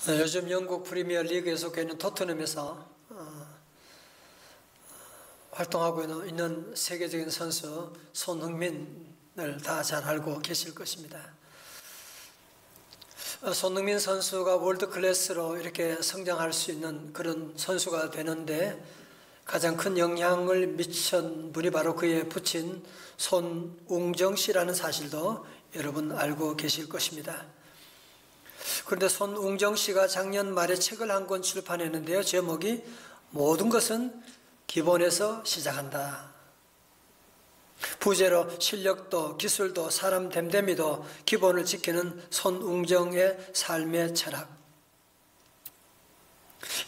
요즘 영국 프리미어 리그에 속해 있는 토트넘에서 활동하고 있는 세계적인 선수 손흥민을 다 잘 알고 계실 것입니다. 손흥민 선수가 월드 클래스로 이렇게 성장할 수 있는 그런 선수가 되는데 가장 큰 영향을 미친 분이 바로 그의 부친 손웅정 씨라는 사실도 여러분 알고 계실 것입니다. 그런데 손웅정 씨가 작년 말에 책을 한 권 출판했는데요. 제목이 모든 것은 기본에서 시작한다. 부제로 실력도 기술도 사람 됨됨이도 기본을 지키는 손웅정의 삶의 철학.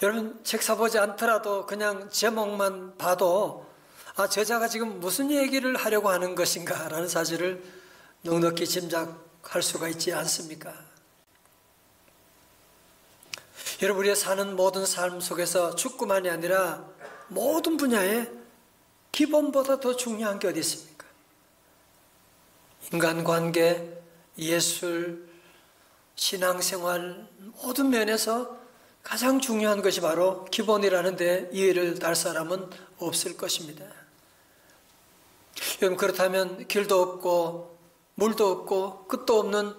여러분 책 사보지 않더라도 그냥 제목만 봐도 저자가 지금 무슨 얘기를 하려고 하는 것인가 라는 사실을 넉넉히 짐작할 수가 있지 않습니까? 여러분 우리가 사는 모든 삶 속에서 축구만이 아니라 모든 분야에 기본보다 더 중요한 게 어디 있습니까? 인간관계, 예술, 신앙생활 모든 면에서 가장 중요한 것이 바로 기본이라는 데 이해를 달 사람은 없을 것입니다. 여러분 그렇다면 길도 없고 물도 없고 끝도 없는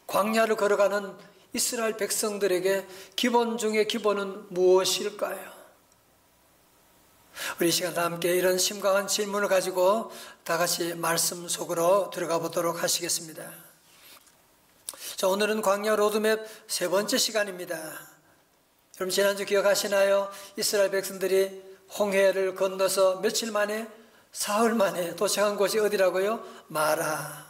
광야를 걸어가는 이스라엘 백성들에게 기본 중에 기본은 무엇일까요? 우리 시간 함께 이런 심각한 질문을 가지고 다 같이 말씀 속으로 들어가 보도록 하시겠습니다. 자, 오늘은 광야 로드맵 세 번째 시간입니다. 여러분 지난주 기억하시나요? 이스라엘 백성들이 홍해를 건너서 며칠 만에 사흘 만에 도착한 곳이 어디라고요? 마라.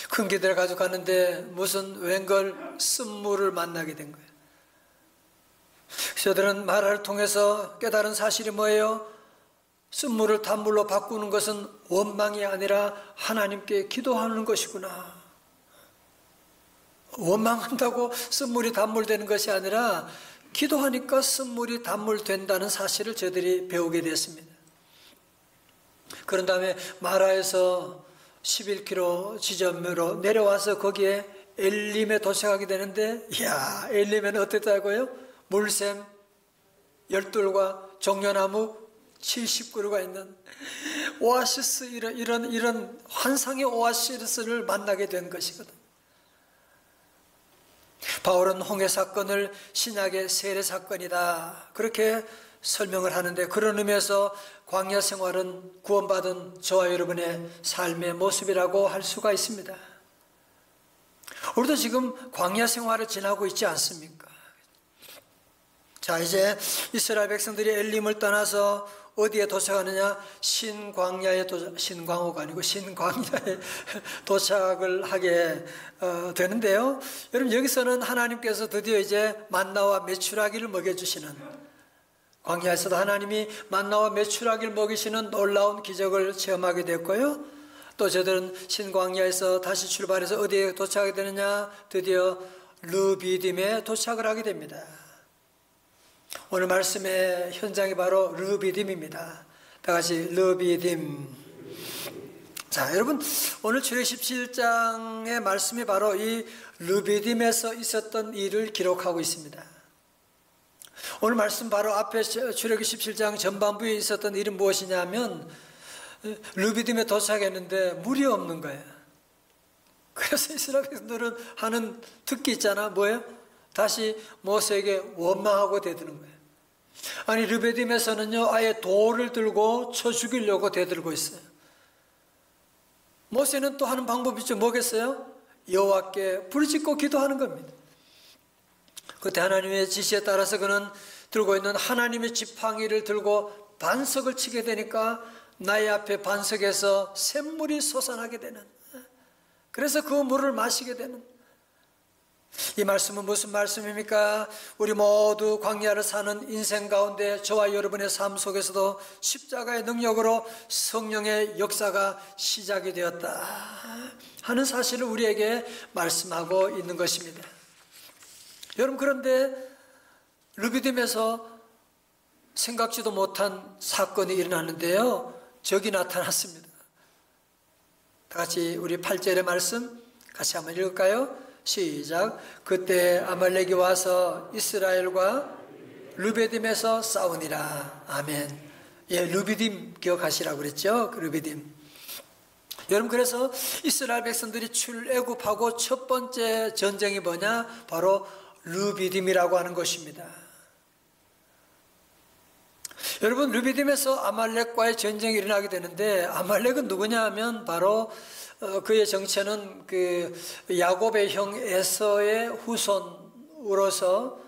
큰 기대를 가지고 가는데 무슨 웬걸 쓴물을 만나게 된 거예요. 저들은 마라를 통해서 깨달은 사실이 뭐예요? 쓴물을 단물로 바꾸는 것은 원망이 아니라 하나님께 기도하는 것이구나. 원망한다고 쓴물이 단물되는 것이 아니라 기도하니까 쓴물이 단물된다는 사실을 저들이 배우게 됐습니다. 그런 다음에 마라에서 11km 지점으로 내려와서 거기에 엘림에 도착하게 되는데 이야, 엘림에는 어땠다고요? 물샘 12과 종려나무 70그루가 있는 오아시스, 이런 환상의 오아시스를 만나게 된 것이거든. 바울은 홍해 사건을 신약의 세례 사건이다 그렇게 설명을 하는데, 그런 의미에서 광야 생활은 구원받은 저와 여러분의 삶의 모습이라고 할 수가 있습니다. 우리도 지금 광야 생활을 지나고 있지 않습니까? 자, 이제 이스라엘 백성들이 엘림을 떠나서 어디에 도착하느냐? 신광야가 아니고 신광야에 도착을 하게 되는데요. 여러분 여기서는 하나님께서 드디어 이제 만나와 메추라기를 먹여주시는, 광야에서도 하나님이 만나와 메추라기를 먹이시는 놀라운 기적을 체험하게 됐고요. 또 저들은 신광야에서 다시 출발해서 어디에 도착하게 되느냐? 드디어 르비딤에 도착을 하게 됩니다. 오늘 말씀의 현장이 바로 르비딤입니다. 다 같이 르비딤. 자, 여러분 오늘 출애굽 17장의 말씀이 바로 이 르비딤에서 있었던 일을 기록하고 있습니다. 오늘 말씀 바로 앞에 출애굽 17장 전반부에 있었던 일은 무엇이냐면 르비딤에 도착했는데 물이 없는 거예요. 그래서 이스라엘 백성들은 하는 특기 있잖아. 뭐예요? 다시 모세에게 원망하고 대드는 거예요. 아니 르비딤에서는요 아예 돌을 들고 쳐 죽이려고 대들고 있어요. 모세는 또 하는 방법이 있죠. 뭐겠어요? 여호와께 부르짖고 기도하는 겁니다. 그때 하나님의 지시에 따라서 그는 들고 있는 하나님의 지팡이를 들고 반석을 치게 되니까 나의 앞에 반석에서 샘물이 솟아나게 되는, 그래서 그 물을 마시게 되는, 이 말씀은 무슨 말씀입니까? 우리 모두 광야를 사는 인생 가운데 저와 여러분의 삶 속에서도 십자가의 능력으로 성령의 역사가 시작이 되었다 하는 사실을 우리에게 말씀하고 있는 것입니다. 여러분 그런데 르비딤에서 생각지도 못한 사건이 일어났는데요. 적이 나타났습니다. 다 같이 우리 8절의 말씀 같이 한번 읽을까요? 시작. 그때 아말렉이 와서 이스라엘과 르비딤에서 싸우니라. 아멘. 예, 르비딤 기억하시라고 그랬죠? 르비딤. 여러분, 그래서 이스라엘 백성들이 출애굽하고 첫 번째 전쟁이 뭐냐? 바로 르비딤이라고 하는 것입니다. 여러분, 르비딤에서 아말렉과의 전쟁이 일어나게 되는데, 아말렉은 누구냐 하면 바로 그의 정체는 그 야곱의 형 에서의 후손으로서,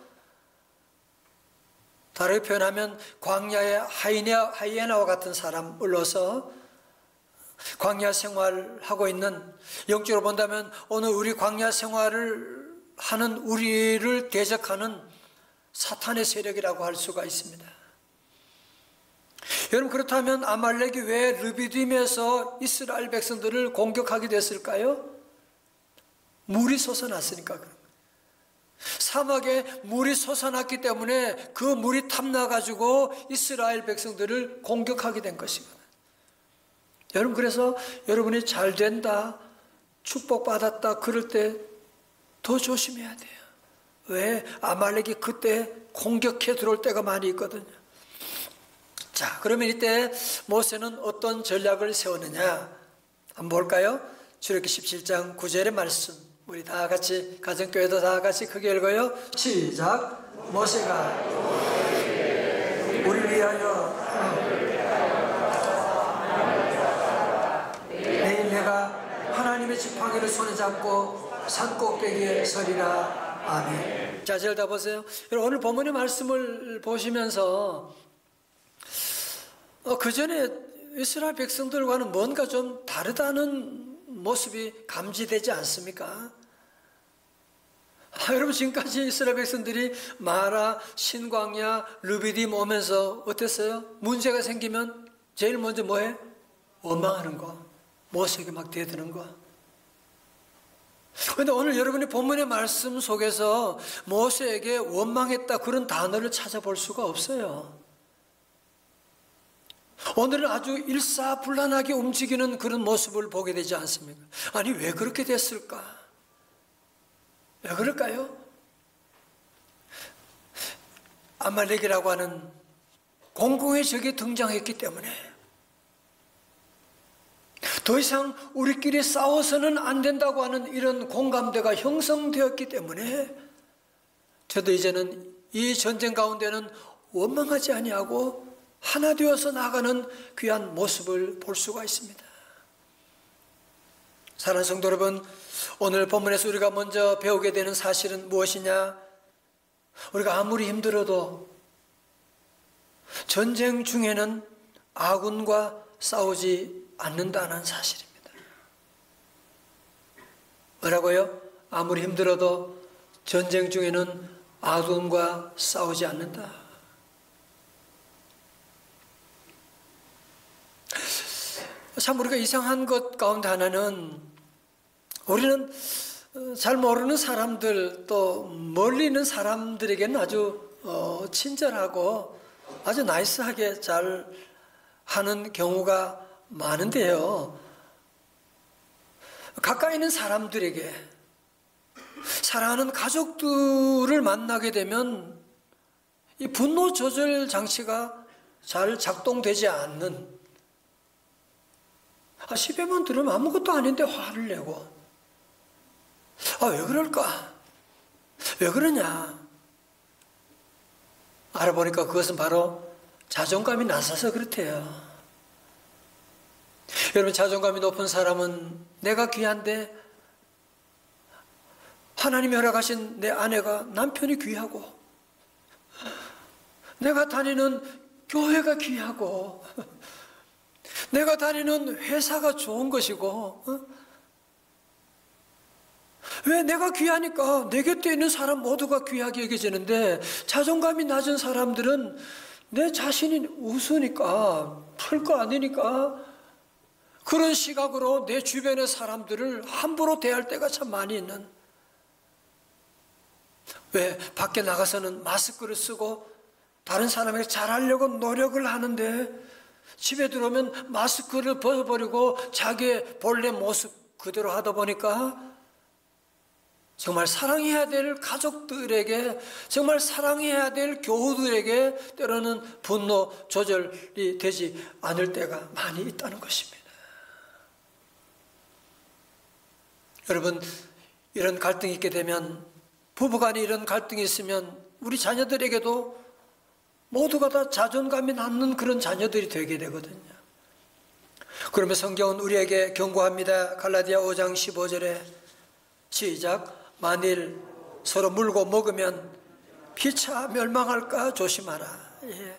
다르게 표현하면 광야의 하이에나와 같은 사람으로서 광야 생활하고 있는, 영적으로 본다면 오늘 우리 광야 생활을 하는 우리를 대적하는 사탄의 세력이라고 할 수가 있습니다. 여러분, 그렇다면 아말렉이 왜 르비딤에서 이스라엘 백성들을 공격하게 됐을까요? 물이 솟아났으니까 그런 거예요. 사막에 물이 솟아났기 때문에 그 물이 탐나가지고 이스라엘 백성들을 공격하게 된 것이거든요. 여러분, 그래서 여러분이 잘 된다, 축복받았다 그럴 때 더 조심해야 돼요. 왜? 아말렉이 그때 공격해 들어올 때가 많이 있거든요. 자, 그러면 이때 모세는 어떤 전략을 세웠느냐 한번 볼까요? 출애굽기 17장 9절의 말씀, 우리 다 같이, 가정교회도 다 같이 크게 읽어요. 시작. 모세가 우리를 위하여 내일 내가 하나님의 지팡이를 손에 잡고 산 꼭대기에 서리라. 아멘. 자, 잘 다 보세요. 여러분, 오늘 본문의 말씀을 보시면서 그 전에 이스라엘 백성들과는 뭔가 좀 다르다는 모습이 감지되지 않습니까? 여러분, 지금까지 이스라엘 백성들이 마라, 신광야, 르비딤 오면서 어땠어요? 문제가 생기면 제일 먼저 뭐해? 원망하는 거, 모세에게 막 대드는 거. 그런데 오늘 여러분이 본문의 말씀 속에서 모세에게 원망했다 그런 단어를 찾아볼 수가 없어요. 오늘은 아주 일사불란하게 움직이는 그런 모습을 보게 되지 않습니까? 아니, 왜 그렇게 됐을까? 왜 그럴까요? 아말렉이라고 하는 공공의 적이 등장했기 때문에, 더 이상 우리끼리 싸워서는 안 된다고 하는 이런 공감대가 형성되었기 때문에, 저도 이제는 이 전쟁 가운데는 원망하지 아니하고 하나 되어서 나가는 귀한 모습을 볼 수가 있습니다. 사랑하는 성도 여러분, 오늘 본문에서 우리가 먼저 배우게 되는 사실은 무엇이냐? 우리가 아무리 힘들어도 전쟁 중에는 아군과 싸우지 않는다는 사실입니다. 뭐라고요? 아무리 힘들어도 전쟁 중에는 아군과 싸우지 않는다. 참 우리가 이상한 것 가운데 하나는, 우리는 잘 모르는 사람들, 또 멀리 있는 사람들에게는 아주 친절하고 아주 나이스하게 잘 하는 경우가 많은데요, 가까이 있는 사람들에게, 사랑하는 가족들을 만나게 되면 이 분노 조절 장치가 잘 작동되지 않는, 10회만 들으면 아무것도 아닌데 화를 내고, 왜 그럴까? 왜 그러냐? 알아보니까 그것은 바로 자존감이 낮아서 그렇대요. 여러분, 자존감이 높은 사람은 내가 귀한데, 하나님이 허락하신 내 아내가, 남편이 귀하고, 내가 다니는 교회가 귀하고, 내가 다니는 회사가 좋은 것이고, 왜 내가 귀하니까 내 곁에 있는 사람 모두가 귀하게 여겨지는데, 자존감이 낮은 사람들은 내 자신이 우스니까, 풀 거 아니니까 그런 시각으로 내 주변의 사람들을 함부로 대할 때가 참 많이 있는, 왜 밖에 나가서는 마스크를 쓰고 다른 사람에게 잘하려고 노력을 하는데 집에 들어오면 마스크를 벗어버리고 자기의 본래 모습 그대로 하다 보니까 정말 사랑해야 될 가족들에게, 정말 사랑해야 될 교우들에게 때로는 분노 조절이 되지 않을 때가 많이 있다는 것입니다. 여러분, 이런 갈등이 있게 되면, 부부간에 이런 갈등이 있으면 우리 자녀들에게도 모두가 다 자존감이 낮는 그런 자녀들이 되게 되거든요. 그러면 성경은 우리에게 경고합니다. 갈라디아 5장 15절에 시작. 만일 서로 물고 먹으면 피차 멸망할까 조심하라. 예.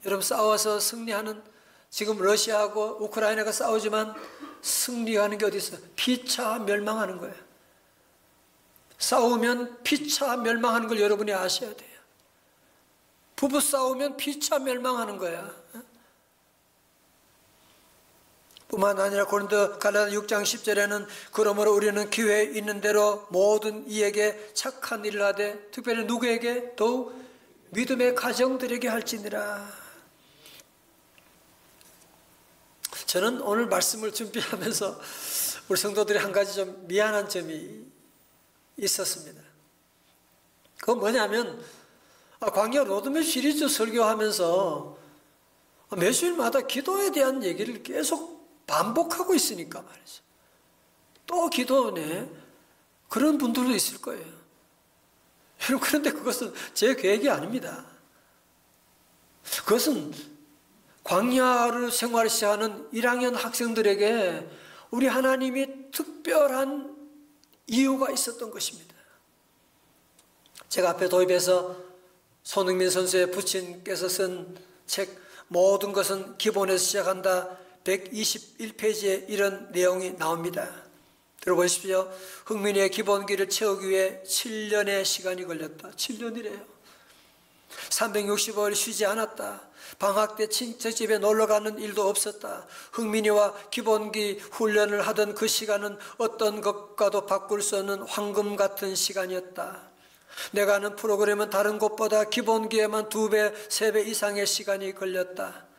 여러분, 싸워서 승리하는, 지금 러시아하고 우크라이나가 싸우지만 승리하는 게 어디 있어요? 피차 멸망하는 거예요. 싸우면 피차 멸망하는 걸 여러분이 아셔야 돼요. 부부 싸우면 피차 멸망하는 거야. 뿐만 아니라 고린도 갈라디아 6장 10절에는 그러므로 우리는 기회 있는 대로 모든 이에게 착한 일을 하되 특별히 누구에게? 더욱 믿음의 가정들에게 할지니라. 저는 오늘 말씀을 준비하면서 우리 성도들이 한 가지 좀 미안한 점이 있었습니다. 그건 뭐냐면, 광야 로드맵 시리즈 설교하면서 매주일마다 기도에 대한 얘기를 계속 반복하고 있으니까 말이죠. 또 기도네. 그런 분들도 있을 거예요. 여러분, 그런데 그것은 제 계획이 아닙니다. 그것은 광야를 생활을 시작하는 1학년 학생들에게 우리 하나님이 특별한 이유가 있었던 것입니다. 제가 앞에 도입해서 손흥민 선수의 부친께서 쓴 책 모든 것은 기본에서 시작한다 121페이지에 이런 내용이 나옵니다. 들어보십시오. 흥민이의 기본기를 채우기 위해 7년의 시간이 걸렸다. 7년이래요. 365일 쉬지 않았다. 방학 때 친척집에 놀러가는 일도 없었다. 흥민이와 기본기 훈련을 하던 그 시간은 어떤 것과도 바꿀 수 없는 황금 같은 시간이었다. 내가 하는 프로그램은 다른 곳보다 기본기에만 2배, 3배 이상의 시간이 걸렸다.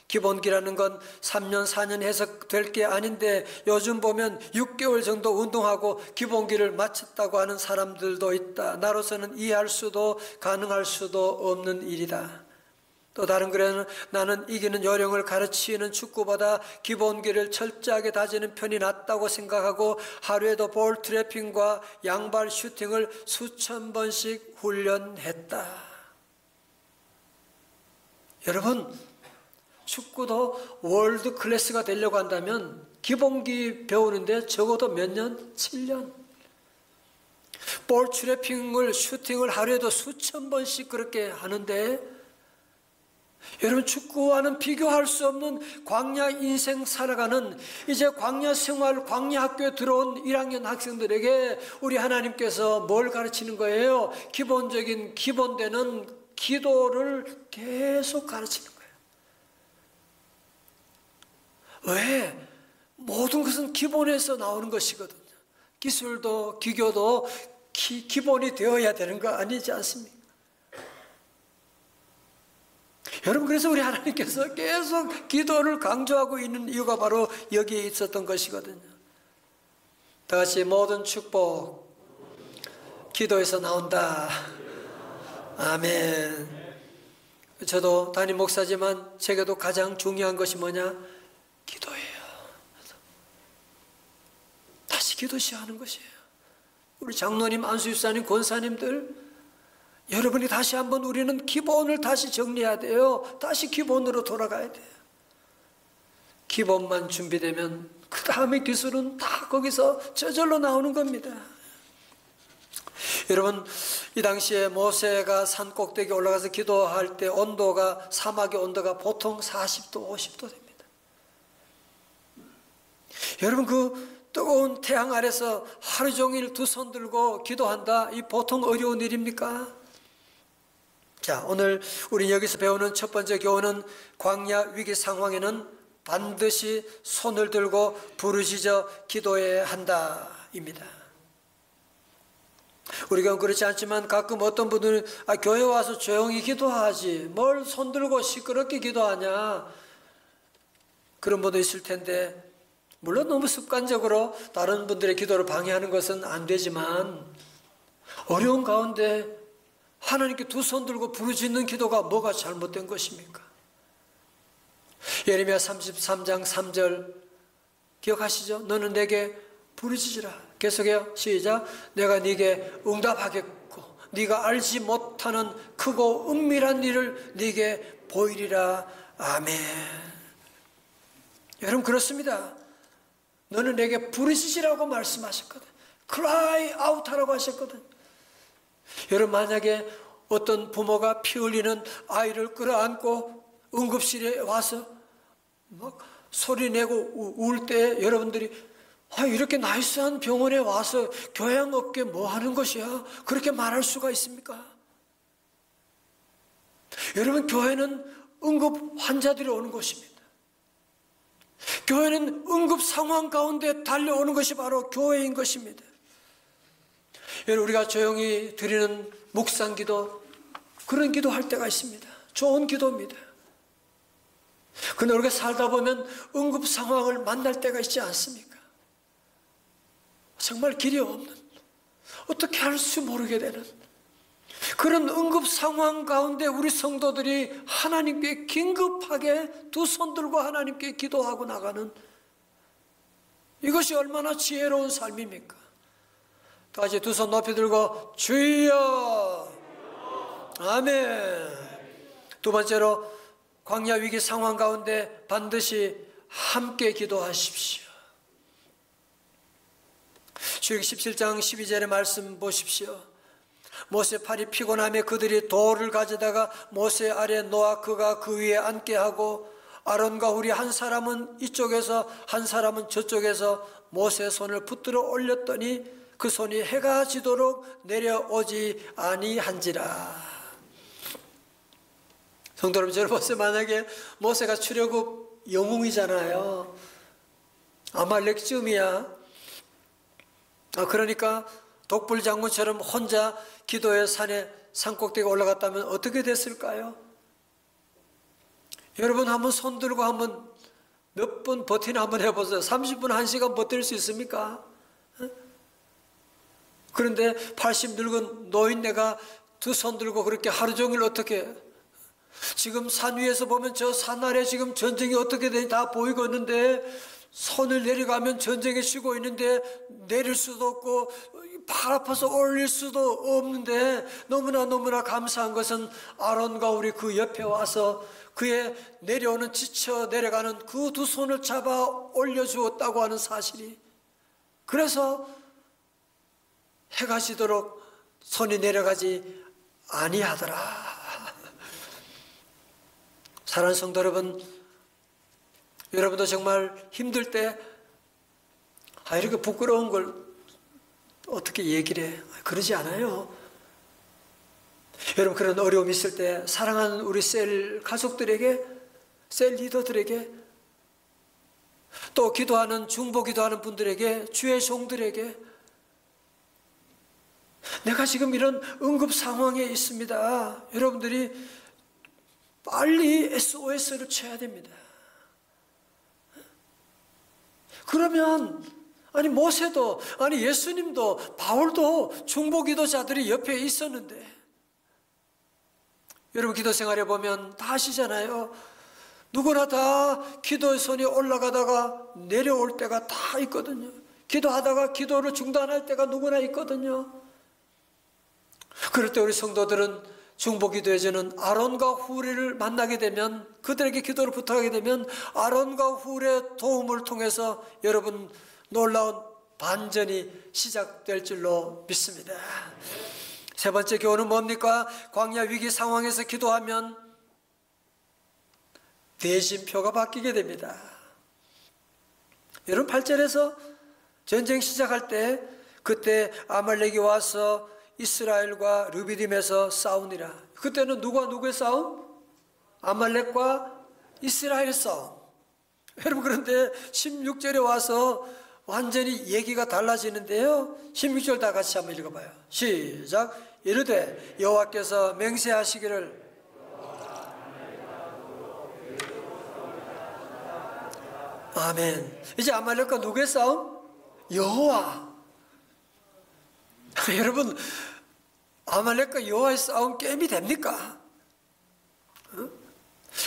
기본기라는 건 3년, 4년 해서 될 게 아닌데 요즘 보면 6개월 정도 운동하고 기본기를 마쳤다고 하는 사람들도 있다. 나로서는 이해할 수도 가능할 수도 없는 일이다. 또 다른 글에는 나는 이기는 요령을 가르치는 축구보다 기본기를 철저하게 다지는 편이 낫다고 생각하고 하루에도 볼 트래핑과 양발 슈팅을 수천 번씩 훈련했다. 여러분, 축구도 월드 클래스가 되려고 한다면 기본기 배우는데 적어도 몇 년? 7년. 볼 트래핑을, 슈팅을 하루에도 수천 번씩 그렇게 하는데, 여러분, 축구와는 비교할 수 없는 광야 인생 살아가는, 이제 광야 생활, 광야 학교에 들어온 1학년 학생들에게 우리 하나님께서 뭘 가르치는 거예요? 기본적인, 기본되는 기도를 계속 가르치는 거예요. 왜? 모든 것은 기본에서 나오는 것이거든요. 기술도 기교도 기본이 되어야 되는 거 아니지 않습니까? 여러분, 그래서 우리 하나님께서 계속 기도를 강조하고 있는 이유가 바로 여기에 있었던 것이거든요. 다 같이 모든 축복 기도에서 나온다. 아멘. 저도 담임 목사지만 제게도 가장 중요한 것이 뭐냐? 기도예요. 다시 기도 시작하는 것이에요. 우리 장로님, 안수집사님, 권사님들, 여러분이 다시 한번 우리는 기본을 다시 정리해야 돼요. 다시 기본으로 돌아가야 돼요. 기본만 준비되면 그 다음에 기술은 다 거기서 저절로 나오는 겁니다. 여러분, 이 당시에 모세가 산 꼭대기 올라가서 기도할 때 온도가, 사막의 온도가 보통 40도, 50도 됩니다. 여러분, 그 뜨거운 태양 아래서 하루 종일 두 손 들고 기도한다. 이 보통 어려운 일입니까? 자, 오늘 우리 여기서 배우는 첫 번째 교훈은 광야 위기 상황에는 반드시 손을 들고 부르짖어 기도해야 한다입니다. 우리 경우 그렇지 않지만 가끔 어떤 분들은 교회 와서 조용히 기도하지 뭘 손 들고 시끄럽게 기도하냐, 그런 분도 있을 텐데, 물론 너무 습관적으로 다른 분들의 기도를 방해하는 것은 안 되지만 어려운 가운데 하나님께 두 손 들고 부르짖는 기도가 뭐가 잘못된 것입니까? 예레미야 33장 3절 기억하시죠? 너는 내게 부르짖으라. 계속해요. 시작. 내가 네게 응답하겠고 네가 알지 못하는 크고 은밀한 일을 네게 보이리라. 아멘. 여러분 그렇습니다. 너는 내게 부르짖으라고 말씀하셨거든. cry out 하라고 하셨거든. 여러분 만약에 어떤 부모가 피 흘리는 아이를 끌어안고 응급실에 와서 막 소리내고 울 때 여러분들이 이렇게 나이스한 병원에 와서 교양 없게 뭐 하는 것이야? 그렇게 말할 수가 있습니까? 여러분 교회는 응급 환자들이 오는 곳입니다. 교회는 응급 상황 가운데 달려오는 것이 바로 교회인 것입니다. 여러분 우리가 조용히 드리는 묵상 기도, 그런 기도할 때가 있습니다. 좋은 기도입니다. 그런데 우리가 살다 보면 응급 상황을 만날 때가 있지 않습니까? 정말 길이 없는, 어떻게 할 수 모르게 되는 그런 응급 상황 가운데 우리 성도들이 하나님께 긴급하게 두 손 들고 하나님께 기도하고 나가는, 이것이 얼마나 지혜로운 삶입니까? 다시 두 손 높이 들고 주여. 아멘. 두 번째로 광야 위기 상황 가운데 반드시 함께 기도하십시오. 출애굽기 17장 12절의 말씀 보십시오. 모세 팔이 피곤하며 그들이 돌을 가져다가 모세 아래 놓아 그가 그 위에 앉게 하고 아론과 훌이 한 사람은 이쪽에서 한 사람은 저쪽에서 모세의 손을 붙들어 올렸더니 그 손이 해가 지도록 내려오지 아니한지라. 성도 여러분, 저를 보세요. 만약에 모세가 출애굽 영웅이잖아요. 아말렉쯤이야. 그러니까 독불 장군처럼 혼자 기도의 산꼭대기에 올라갔다면 어떻게 됐을까요? 여러분 한번 손 들고 한번 몇 분 버티나 한번 해보세요. 30분, 1시간 버틸 수 있습니까? 그런데 80 늙은 노인네가 두 손 들고 그렇게 하루 종일 어떻게, 지금 산 위에서 보면 저 산 아래 지금 전쟁이 어떻게 되는지 다 보이고 있는데, 손을 내려가면 전쟁에 쉬고 있는데 내릴 수도 없고 발 아파서 올릴 수도 없는데, 너무나 감사한 것은 아론과 우리 그 옆에 와서 그의 내려오는 지쳐 내려가는 그 두 손을 잡아 올려주었다고 하는 사실이, 그래서 해가 지도록 손이 내려가지 아니하더라. 사랑하는 성도 여러분, 여러분도 정말 힘들 때 이렇게 부끄러운 걸 어떻게 얘기를 해? 그러지 않아요. 여러분 그런 어려움이 있을 때 사랑하는 우리 셀 가족들에게, 셀 리더들에게, 또 기도하는 중보 기도하는 분들에게, 주의 종들에게, 내가 지금 이런 응급 상황에 있습니다. 여러분들이 빨리 SOS를 쳐야 됩니다. 그러면 모세도, 예수님도, 바울도 중보 기도자들이 옆에 있었는데, 여러분 기도 생활에 보면 다 아시잖아요. 누구나 다 기도의 손이 올라가다가 내려올 때가 다 있거든요. 기도하다가 기도를 중단할 때가 누구나 있거든요. 그럴 때 우리 성도들은 중보 기도해주는 아론과 훌을 만나게 되면, 그들에게 기도를 부탁하게 되면 아론과 훌의 도움을 통해서 여러분 놀라운 반전이 시작될 줄로 믿습니다. 세 번째 교훈은 뭡니까? 광야 위기 상황에서 기도하면 대진표가 바뀌게 됩니다. 여러분 8절에서 전쟁 시작할 때, 그때 아말렉이 와서 이스라엘과 르비딤에서 싸우니라. 그때는 누가 누구의 싸움? 아말렉과 이스라엘의 싸움. 여러분 그런데 16절에 와서 완전히 얘기가 달라지는데요. 16절 다 같이 한번 읽어봐요. 시작. 이르되 여호와께서 맹세하시기를, 아멘. 이제 아말렉과 누구의 싸움? 여호와. 여러분 아말렉과 여호와의 싸움 게임이 됩니까?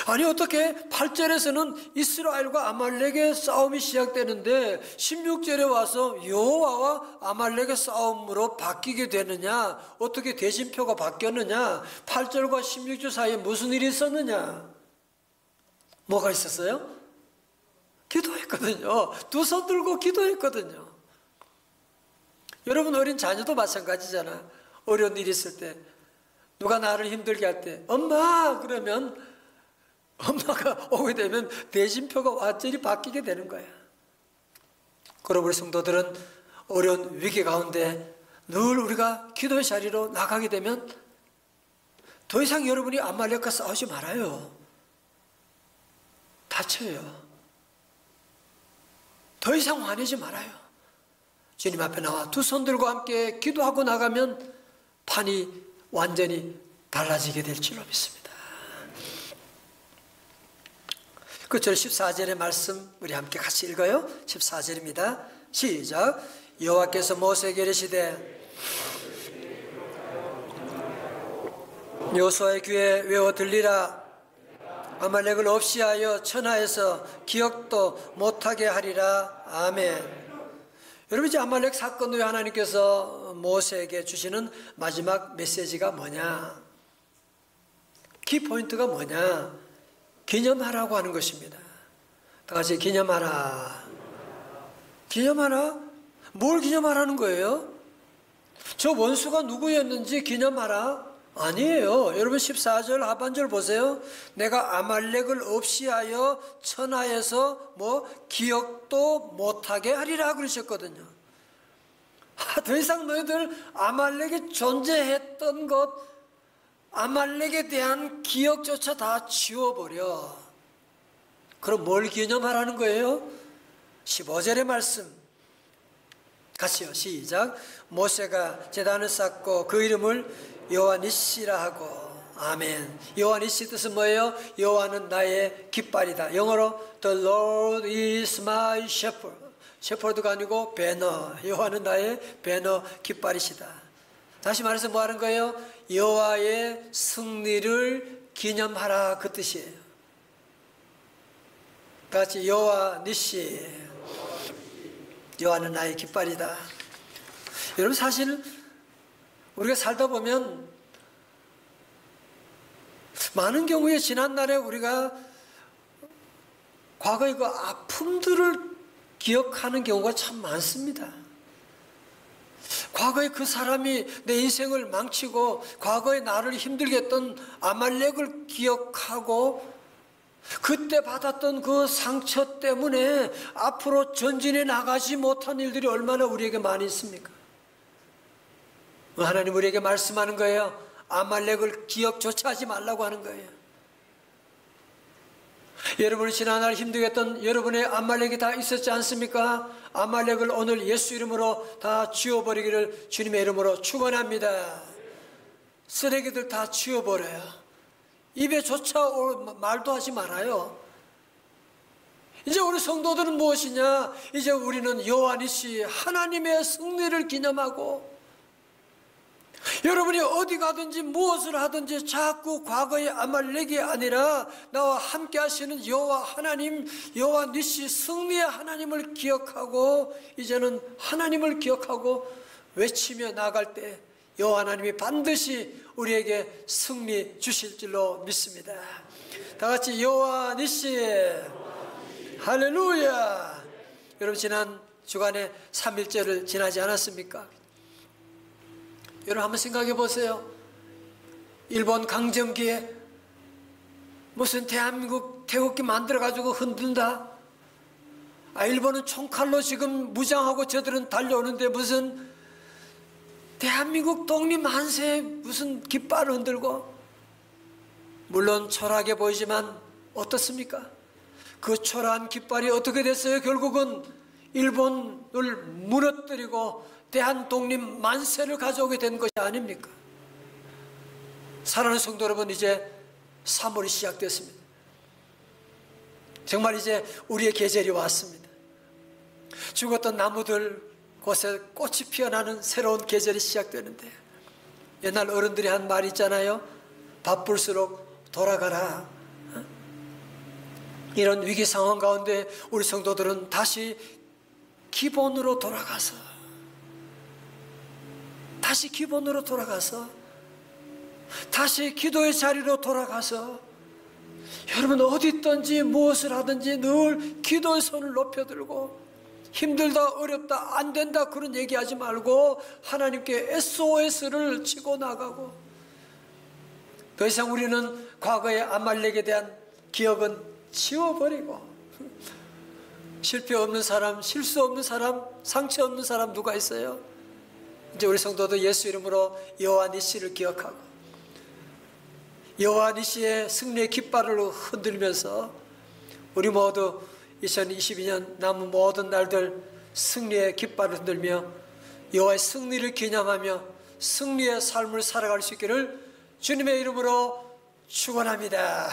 아니 어떻게 8절에서는 이스라엘과 아말렉의 싸움이 시작되는데 16절에 와서 여호와와 아말렉의 싸움으로 바뀌게 되느냐, 어떻게 대진표가 바뀌었느냐, 8절과 16절 사이에 무슨 일이 있었느냐? 뭐가 있었어요? 기도했거든요. 두 손 들고 기도했거든요. 여러분 어린 자녀도 마찬가지잖아. 어려운 일이 있을 때 누가 나를 힘들게 할 때 엄마 그러면 엄마가 오게 되면 대진표가 완전히 바뀌게 되는 거야. 그러므로 우리 성도들은 어려운 위기 가운데 늘 우리가 기도의 자리로 나가게 되면 더 이상 여러분이 아말렉과 싸우지 말아요. 다쳐요. 더 이상 화내지 말아요. 주님 앞에 나와 두 손 들고 함께 기도하고 나가면 판이 완전히 달라지게 될 줄로 믿습니다. 끝절 14절의 말씀 우리 함께 같이 읽어요. 14절입니다. 시작. 여호와께서 모세에게 이르시되 여호수아의 귀에 외워 들리라. 아말렉을 없이하여 천하에서 기억도 못하게 하리라. 아멘. 여러분 이제 아말렉 사건 후에 하나님께서 모세에게 주시는 마지막 메시지가 뭐냐? 키포인트가 뭐냐? 기념하라고 하는 것입니다. 다 같이 기념하라. 기념하라? 뭘 기념하라는 거예요? 저 원수가 누구였는지 기념하라? 아니에요. 여러분 14절 하반절 보세요. 내가 아말렉을 없이하여 천하에서 기억도 못하게 하리라 그러셨거든요. 더 이상 너희들 아말렉이 존재했던 것, 아말렉에 대한 기억조차 다 지워버려. 그럼 뭘 기념하라는 거예요? 15절의 말씀 같이요. 시작. 모세가 제단을 쌓고 그 이름을 여호와 니시라 하고. 아멘. 여호와 니시 뜻은 뭐예요? 여호와는 나의 깃발이다. 영어로 The Lord is my shepherd. 셰퍼드가 아니고 배너. 여호와는 나의 배너 깃발이시다. 다시 말해서 뭐 하는 거예요? 여호와의 승리를 기념하라 그 뜻이에요. 같이 여호와 니시. 여호와는 나의 깃발이다. 여러분 사실 우리가 살다 보면 많은 경우에 지난날에 우리가 과거의 그 아픔들을 기억하는 경우가 참 많습니다. 과거에 그 사람이 내 인생을 망치고 과거에 나를 힘들게 했던 아말렉을 기억하고 그때 받았던 그 상처 때문에 앞으로 전진해 나가지 못한 일들이 얼마나 우리에게 많이 있습니까? 하나님 우리에게 말씀하는 거예요. 아말렉을 기억조차 하지 말라고 하는 거예요. 여러분이 지난날 힘들게 했던 여러분의 아말렉이 다 있었지 않습니까? 아말렉을 오늘 예수 이름으로 다 지워버리기를 주님의 이름으로 축원합니다. 쓰레기들 다 지워버려요. 입에조차 말도 하지 말아요. 이제 우리 성도들은 무엇이냐? 이제 우리는 여호와 니시 하나님의 승리를 기념하고 여러분이 어디 가든지 무엇을 하든지 자꾸 과거의 아말렉이 아니라 나와 함께 하시는 여호와 하나님, 여호와 니시 승리의 하나님을 기억하고 이제는 하나님을 기억하고 외치며 나갈 때 여호와 하나님이 반드시 우리에게 승리 주실 줄로 믿습니다. 다 같이 여호와 니시. 할렐루야. 여러분 지난 주간에 3일절을 지나지 않았습니까? 여러분 한번 생각해 보세요. 일본 강점기에 무슨 대한민국 태극기 만들어 가지고 흔든다. 일본은 총칼로 지금 무장하고 저들은 달려오는데 무슨 대한민국 독립 만세에 무슨 깃발을 흔들고. 물론 초라하게 보이지만 어떻습니까? 그 초라한 깃발이 어떻게 됐어요? 결국은 일본을 무너뜨리고 대한 독립 만세를 가져오게 된 것이 아닙니까? 사랑하는 성도 여러분, 이제 3월이 시작됐습니다. 정말 이제 우리의 계절이 왔습니다. 죽었던 나무들 곳에 꽃이 피어나는 새로운 계절이 시작되는데 옛날 어른들이 한 말이 있잖아요. 바쁠수록 돌아가라. 이런 위기 상황 가운데 우리 성도들은 다시 기본으로 돌아가서 다시 기도의 자리로 돌아가서 여러분 어디 있든지 무엇을 하든지 늘 기도의 손을 높여들고 힘들다 어렵다 안 된다 그런 얘기하지 말고 하나님께 SOS를 치고 나가고 더 이상 우리는 과거의 아말렉에 대한 기억은 지워버리고 실패 없는 사람, 실수 없는 사람, 상처 없는 사람 누가 있어요? 이제 우리 성도도 예수 이름으로 여호와 니시를 기억하고 여호와 니시의 승리의 깃발을 흔들면서 우리 모두 2022년 남은 모든 날들 승리의 깃발을 흔들며 여호와의 승리를 기념하며 승리의 삶을 살아갈 수 있기를 주님의 이름으로 축원합니다.